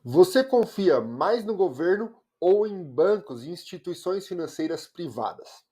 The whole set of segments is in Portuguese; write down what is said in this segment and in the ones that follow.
Você confia mais no governo ou em bancos e instituições financeiras privadas?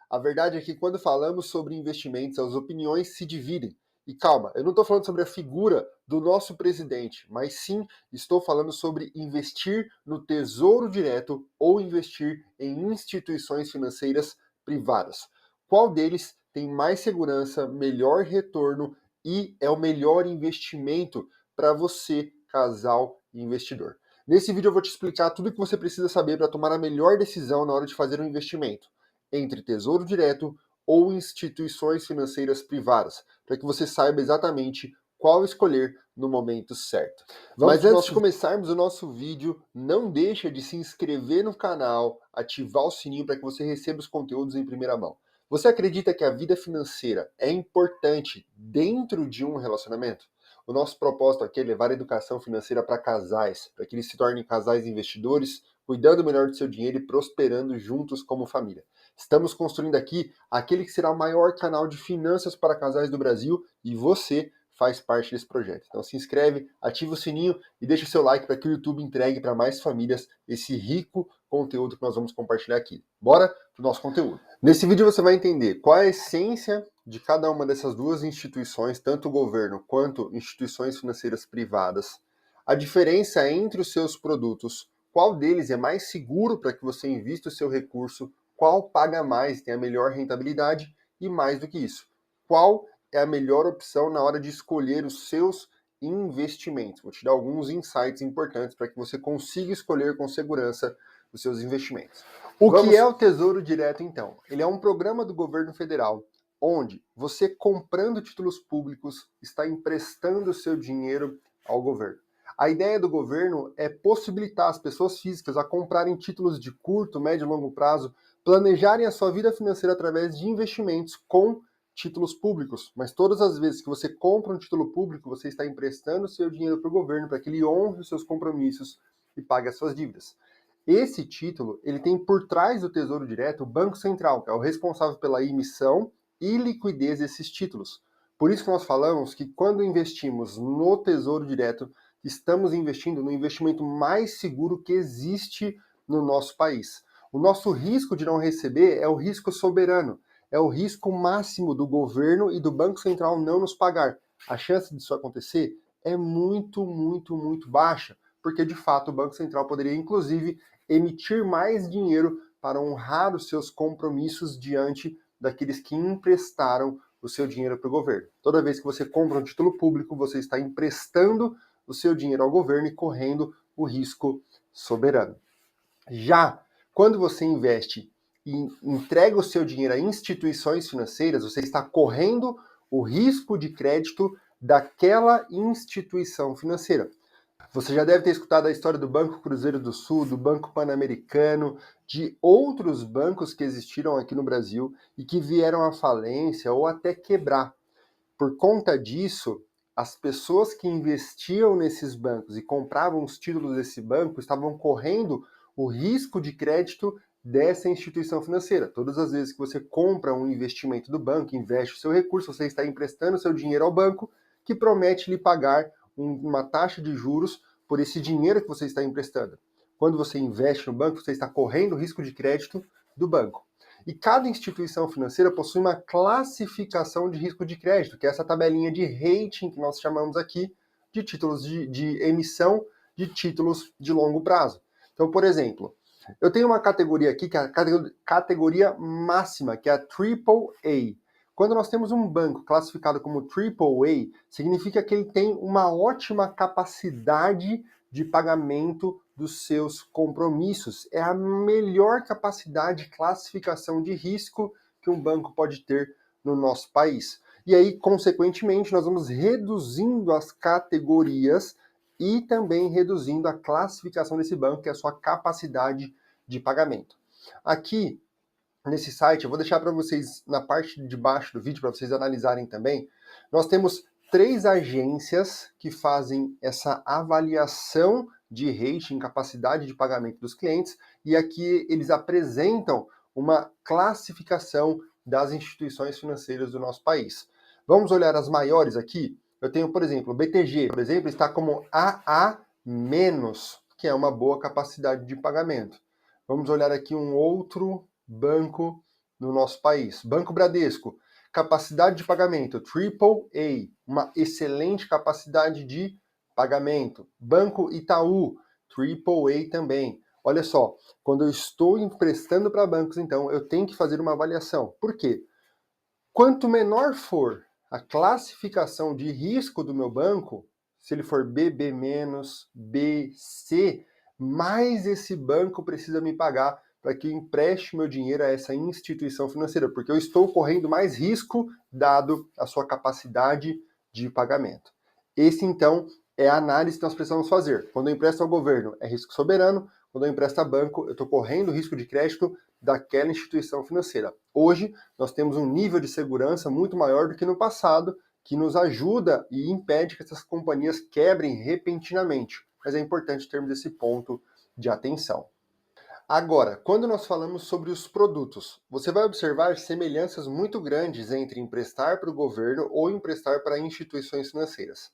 A verdade é que quando falamos sobre investimentos, as opiniões se dividem. E calma, eu não estou falando sobre a figura do nosso presidente, mas sim estou falando sobre investir no tesouro direto ou investir em instituições financeiras privadas. Qual deles tem mais segurança, melhor retorno e é o melhor investimento para você, casal e investidor? Nesse vídeo eu vou te explicar tudo o que você precisa saber para tomar a melhor decisão na hora de fazer um investimento entre tesouro direto ou instituições financeiras privadas, para que você saiba exatamente qual escolher no momento certo. Mas antes de começarmos o nosso vídeo, não deixa de se inscrever no canal, ativar o sininho para que você receba os conteúdos em primeira mão. Você acredita que a vida financeira é importante dentro de um relacionamento? O nosso propósito aqui é levar a educação financeira para casais, para que eles se tornem casais investidores, cuidando melhor do seu dinheiro e prosperando juntos como família. Estamos construindo aqui aquele que será o maior canal de finanças para casais do Brasil e você faz parte desse projeto. Então se inscreve, ativa o sininho e deixa o seu like para que o YouTube entregue para mais famílias esse rico conteúdo que nós vamos compartilhar aqui. Bora para o nosso conteúdo. Nesse vídeo você vai entender qual é a essência de cada uma dessas duas instituições, tanto o governo quanto instituições financeiras privadas, a diferença entre os seus produtos, qual deles é mais seguro para que você invista o seu recurso, qual paga mais, tem a melhor rentabilidade e, mais do que isso, qual é a melhor opção na hora de escolher os seus investimentos. Vou te dar alguns insights importantes para que você consiga escolher com segurança os seus investimentos. O que é o Tesouro Direto, então? Ele é um programa do governo federal, onde você, comprando títulos públicos, está emprestando o seu dinheiro ao governo. A ideia do governo é possibilitar as pessoas físicas a comprarem títulos de curto, médio e longo prazo, planejarem a sua vida financeira através de investimentos com títulos públicos. Mas todas as vezes que você compra um título público, você está emprestando seu dinheiro para o governo para que ele honre os seus compromissos e pague as suas dívidas. Esse título, ele tem por trás do Tesouro Direto o Banco Central, que é o responsável pela emissão e liquidez desses títulos. Por isso que nós falamos que quando investimos no Tesouro Direto, estamos investindo no investimento mais seguro que existe no nosso país. O nosso risco de não receber é o risco soberano, é o risco máximo do governo e do Banco Central não nos pagar. A chance disso acontecer é muito, muito, muito baixa, porque de fato o Banco Central poderia inclusive emitir mais dinheiro para honrar os seus compromissos diante daqueles que emprestaram o seu dinheiro para o governo. Toda vez que você compra um título público, você está emprestando o seu dinheiro ao governo e correndo o risco soberano. Já quando você investe e entrega o seu dinheiro a instituições financeiras, você está correndo o risco de crédito daquela instituição financeira. Você já deve ter escutado a história do Banco Cruzeiro do Sul, do Banco Pan-Americano, de outros bancos que existiram aqui no Brasil e que vieram à falência ou até quebrar. Por conta disso, as pessoas que investiam nesses bancos e compravam os títulos desse banco estavam correndo o risco de crédito dessa instituição financeira. Todas as vezes que você compra um investimento do banco, investe o seu recurso, você está emprestando seu dinheiro ao banco, que promete lhe pagar uma taxa de juros por esse dinheiro que você está emprestando. Quando você investe no banco, você está correndo o risco de crédito do banco. E cada instituição financeira possui uma classificação de risco de crédito, que é essa tabelinha de rating que nós chamamos aqui de títulos de emissão de títulos de longo prazo. Então, por exemplo, eu tenho uma categoria aqui, que é a categoria máxima, que é a AAA. Quando nós temos um banco classificado como AAA, significa que ele tem uma ótima capacidade de pagamento dos seus compromissos. É a melhor capacidade de classificação de risco que um banco pode ter no nosso país. E aí, consequentemente, nós vamos reduzindo as categorias e também reduzindo a classificação desse banco, que é a sua capacidade de pagamento. Aqui, nesse site, eu vou deixar para vocês na parte de baixo do vídeo, para vocês analisarem também, nós temos 3 agências que fazem essa avaliação de rating, capacidade de pagamento dos clientes, e aqui eles apresentam uma classificação das instituições financeiras do nosso país. Vamos olhar as maiores aqui? Eu tenho, por exemplo, o BTG, por exemplo, está como AA+, menos, que é uma boa capacidade de pagamento. Vamos olhar aqui um outro banco no nosso país. Banco Bradesco, capacidade de pagamento AAA, uma excelente capacidade de pagamento. Banco Itaú, AAA também. Olha só, quando eu estou emprestando para bancos, então, eu tenho que fazer uma avaliação. Por quê? Quanto menor for a classificação de risco do meu banco, se ele for BB-, BC, mais esse banco precisa me pagar para que eu empreste meu dinheiro a essa instituição financeira, porque eu estou correndo mais risco dado a sua capacidade de pagamento. Esse, então, é a análise que nós precisamos fazer. Quando eu empresto ao governo, é risco soberano. Quando eu empresto a banco, eu estou correndo risco de crédito daquela instituição financeira. Hoje, nós temos um nível de segurança muito maior do que no passado, que nos ajuda e impede que essas companhias quebrem repentinamente. Mas é importante termos esse ponto de atenção. Agora, quando nós falamos sobre os produtos, você vai observar semelhanças muito grandes entre emprestar para o governo ou emprestar para instituições financeiras.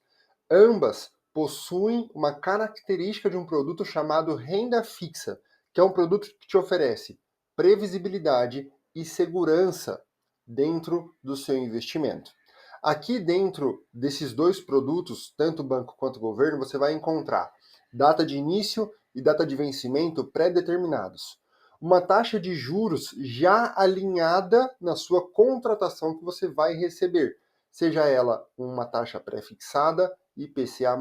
Ambas possuem uma característica de um produto chamado renda fixa, que é um produto que te oferece previsibilidade e segurança dentro do seu investimento. Aqui dentro desses dois produtos, tanto o banco quanto o governo, você vai encontrar data de início e data de vencimento pré-determinados. Uma taxa de juros já alinhada na sua contratação que você vai receber, seja ela uma taxa pré-fixada, IPCA+,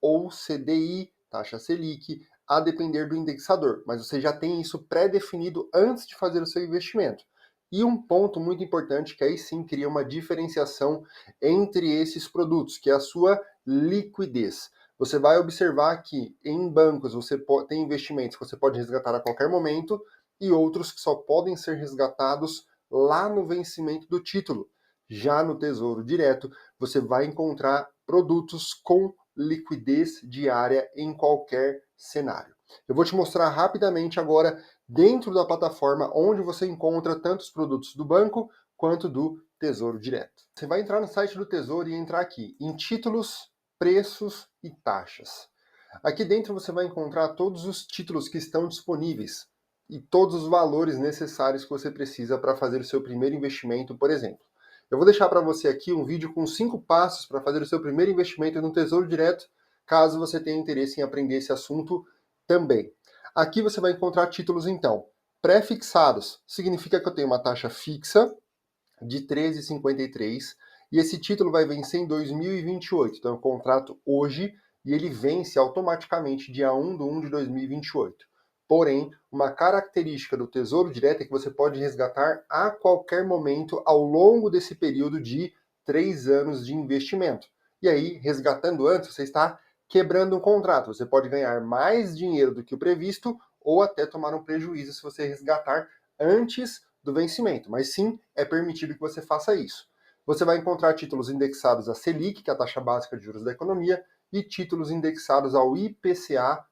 ou CDI, taxa Selic, a depender do indexador. Mas você já tem isso pré-definido antes de fazer o seu investimento. E um ponto muito importante que aí sim cria uma diferenciação entre esses produtos, que é a sua liquidez. Você vai observar que em bancos você tem investimentos que você pode resgatar a qualquer momento e outros que só podem ser resgatados lá no vencimento do título. Já no Tesouro Direto, você vai encontrar produtos com liquidez diária em qualquer cenário. Eu vou te mostrar rapidamente agora dentro da plataforma onde você encontra tanto os produtos do banco quanto do Tesouro Direto. Você vai entrar no site do Tesouro e entrar aqui em títulos, preços e taxas. Aqui dentro você vai encontrar todos os títulos que estão disponíveis e todos os valores necessários que você precisa para fazer o seu primeiro investimento, por exemplo. Eu vou deixar para você aqui um vídeo com 5 passos para fazer o seu primeiro investimento no Tesouro Direto, caso você tenha interesse em aprender esse assunto também. Aqui você vai encontrar títulos, então, pré-fixados. Significa que eu tenho uma taxa fixa de 13,53 e esse título vai vencer em 2028. Então eu contrato hoje e ele vence automaticamente dia 1 de 1 de 2028. Porém, uma característica do Tesouro Direto é que você pode resgatar a qualquer momento ao longo desse período de 3 anos de investimento. E aí, resgatando antes, você está quebrando um contrato. Você pode ganhar mais dinheiro do que o previsto ou até tomar um prejuízo se você resgatar antes do vencimento. Mas sim, é permitido que você faça isso. Você vai encontrar títulos indexados à Selic, que é a taxa básica de juros da economia, e títulos indexados ao IPCA+.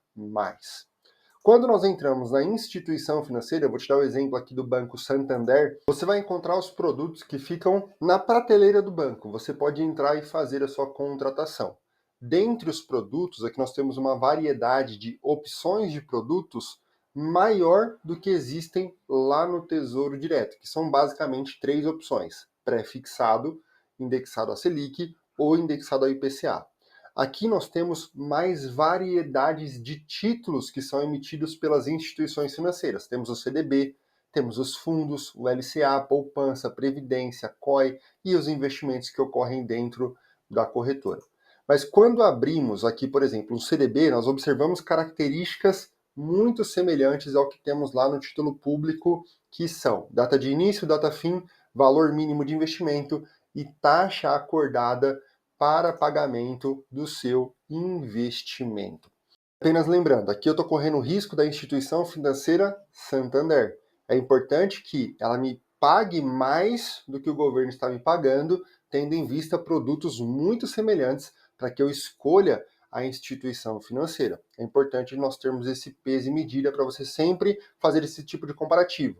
Quando nós entramos na instituição financeira, eu vou te dar o exemplo aqui do Banco Santander, você vai encontrar os produtos que ficam na prateleira do banco. Você pode entrar e fazer a sua contratação. Dentre os produtos, aqui nós temos uma variedade de opções de produtos maior do que existem lá no Tesouro Direto, que são basicamente 3 opções: pré-fixado, indexado a Selic ou indexado ao IPCA. Aqui nós temos mais variedades de títulos que são emitidos pelas instituições financeiras. Temos o CDB, temos os fundos, o LCA, poupança, previdência, COI e os investimentos que ocorrem dentro da corretora. Mas quando abrimos aqui, por exemplo, um CDB, nós observamos características muito semelhantes ao que temos lá no título público, que são data de início, data fim, valor mínimo de investimento e taxa acordada para pagamento do seu investimento. Apenas lembrando, aqui eu estou correndo o risco da instituição financeira Santander. É importante que ela me pague mais do que o governo está me pagando, tendo em vista produtos muito semelhantes para que eu escolha a instituição financeira. É importante nós termos esse peso e medida para você sempre fazer esse tipo de comparativo.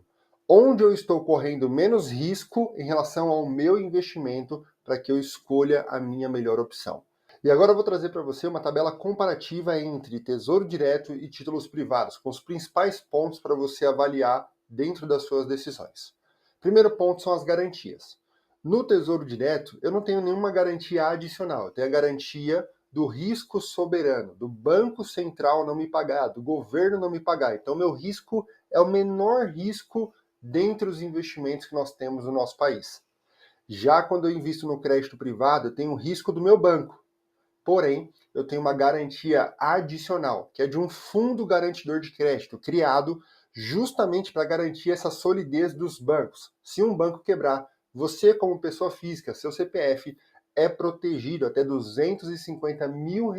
Onde eu estou correndo menos risco em relação ao meu investimento para que eu escolha a minha melhor opção. E agora eu vou trazer para você uma tabela comparativa entre Tesouro Direto e títulos privados, com os principais pontos para você avaliar dentro das suas decisões. Primeiro ponto são as garantias. No Tesouro Direto, eu não tenho nenhuma garantia adicional, eu tenho a garantia do risco soberano, do Banco Central não me pagar, do governo não me pagar. Então, meu risco é o menor risco dentre os investimentos que nós temos no nosso país. Já quando eu invisto no crédito privado, eu tenho o risco do meu banco. Porém, eu tenho uma garantia adicional, que é de um fundo garantidor de crédito, criado justamente para garantir essa solidez dos bancos. Se um banco quebrar, você, como pessoa física, seu CPF, é protegido até R$ 250 mil.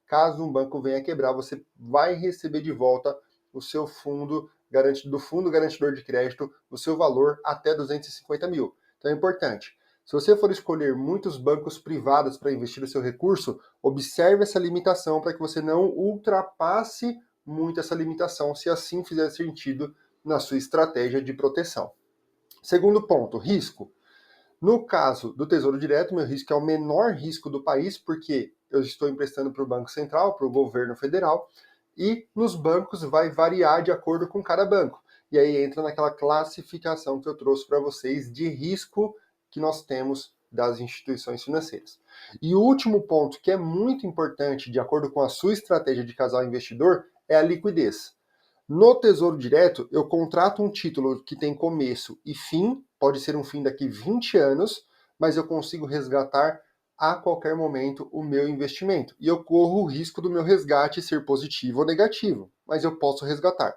Caso um banco venha quebrar, você vai receber de volta o seu fundo garantido, do fundo garantidor de crédito, o seu valor até 250 mil. Então é importante. Se você for escolher muitos bancos privados para investir o seu recurso, observe essa limitação para que você não ultrapasse muito essa limitação, se assim fizer sentido na sua estratégia de proteção. Segundo ponto, risco. No caso do Tesouro Direto, meu risco é o menor risco do país, porque eu estou emprestando para o Banco Central, para o governo federal, e nos bancos vai variar de acordo com cada banco. E aí entra naquela classificação que eu trouxe para vocês de risco que nós temos das instituições financeiras. E o último ponto, que é muito importante, de acordo com a sua estratégia de casal investidor, é a liquidez. No Tesouro Direto, eu contrato um título que tem começo e fim, pode ser um fim daqui 20 anos, mas eu consigo resgatar a qualquer momento o meu investimento. E eu corro o risco do meu resgate ser positivo ou negativo, mas eu posso resgatar.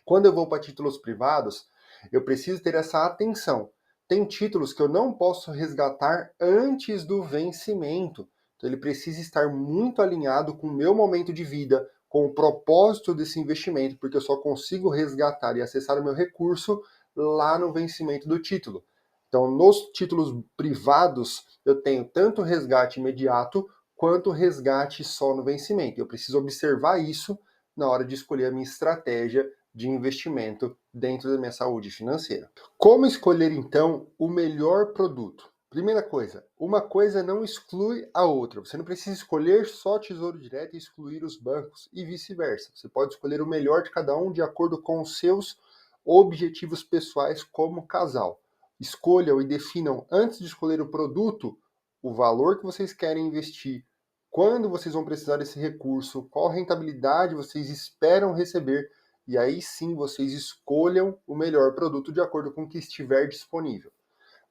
Quando eu vou para títulos privados, eu preciso ter essa atenção. Tem títulos que eu não posso resgatar antes do vencimento. Então ele precisa estar muito alinhado com o meu momento de vida, com o propósito desse investimento, porque eu só consigo resgatar e acessar o meu recurso lá no vencimento do título. Então, nos títulos privados, eu tenho tanto resgate imediato quanto resgate só no vencimento. Eu preciso observar isso na hora de escolher a minha estratégia de investimento dentro da minha saúde financeira. Como escolher então o melhor produto? Primeira coisa, uma coisa não exclui a outra. Você não precisa escolher só Tesouro Direto e excluir os bancos e vice-versa. Você pode escolher o melhor de cada um de acordo com os seus objetivos pessoais como casal. Escolham e definam antes de escolher o produto o valor que vocês querem investir, quando vocês vão precisar desse recurso, qual rentabilidade vocês esperam receber, e aí sim vocês escolham o melhor produto de acordo com o que estiver disponível.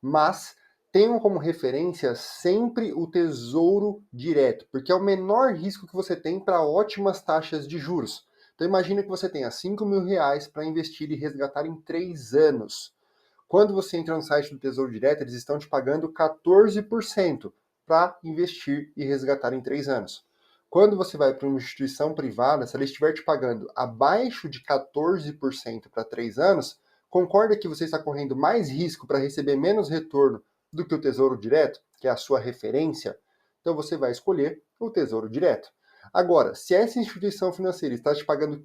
Mas tenham como referência sempre o Tesouro Direto, porque é o menor risco que você tem para ótimas taxas de juros. Então imagine que você tenha R$ 5.000 para investir e resgatar em 3 anos. Quando você entra no site do Tesouro Direto, eles estão te pagando 14% para investir e resgatar em 3 anos. Quando você vai para uma instituição privada, se ela estiver te pagando abaixo de 14% para 3 anos, concorda que você está correndo mais risco para receber menos retorno do que o Tesouro Direto, que é a sua referência? Então você vai escolher o Tesouro Direto. Agora, se essa instituição financeira está te pagando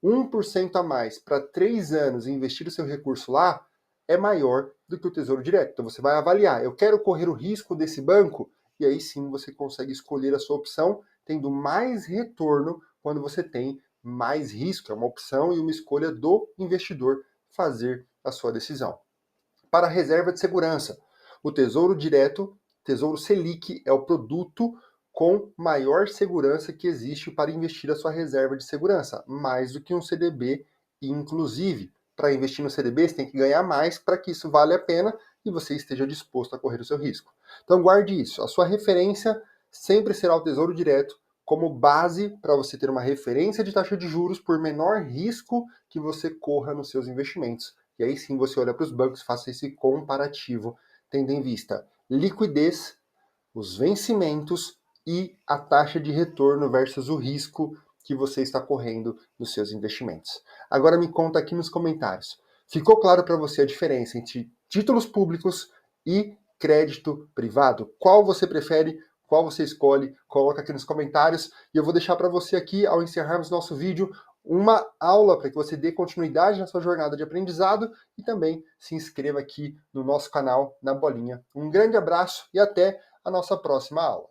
1% a mais para 3 anos e investir o seu recurso lá, é maior do que o Tesouro Direto. Então você vai avaliar, eu quero correr o risco desse banco? E aí sim você consegue escolher a sua opção, tendo mais retorno quando você tem mais risco. É uma opção e uma escolha do investidor fazer a sua decisão. Para a reserva de segurança, o Tesouro Direto, Tesouro Selic, é o produto com maior segurança que existe para investir a sua reserva de segurança, mais do que um CDB, inclusive. Para investir no CDB, você tem que ganhar mais para que isso valha a pena e você esteja disposto a correr o seu risco. Então guarde isso. A sua referência sempre será o Tesouro Direto como base para você ter uma referência de taxa de juros por menor risco que você corra nos seus investimentos. E aí sim você olha para os bancos, faça esse comparativo, tendo em vista liquidez, os vencimentos e a taxa de retorno versus o risco que você está correndo nos seus investimentos. Agora me conta aqui nos comentários. Ficou claro para você a diferença entre títulos públicos e crédito privado? Qual você prefere? Qual você escolhe? Coloca aqui nos comentários e eu vou deixar para você aqui, ao encerrarmos nosso vídeo, uma aula para que você dê continuidade na sua jornada de aprendizado e também se inscreva aqui no nosso canal na bolinha. Um grande abraço e até a nossa próxima aula.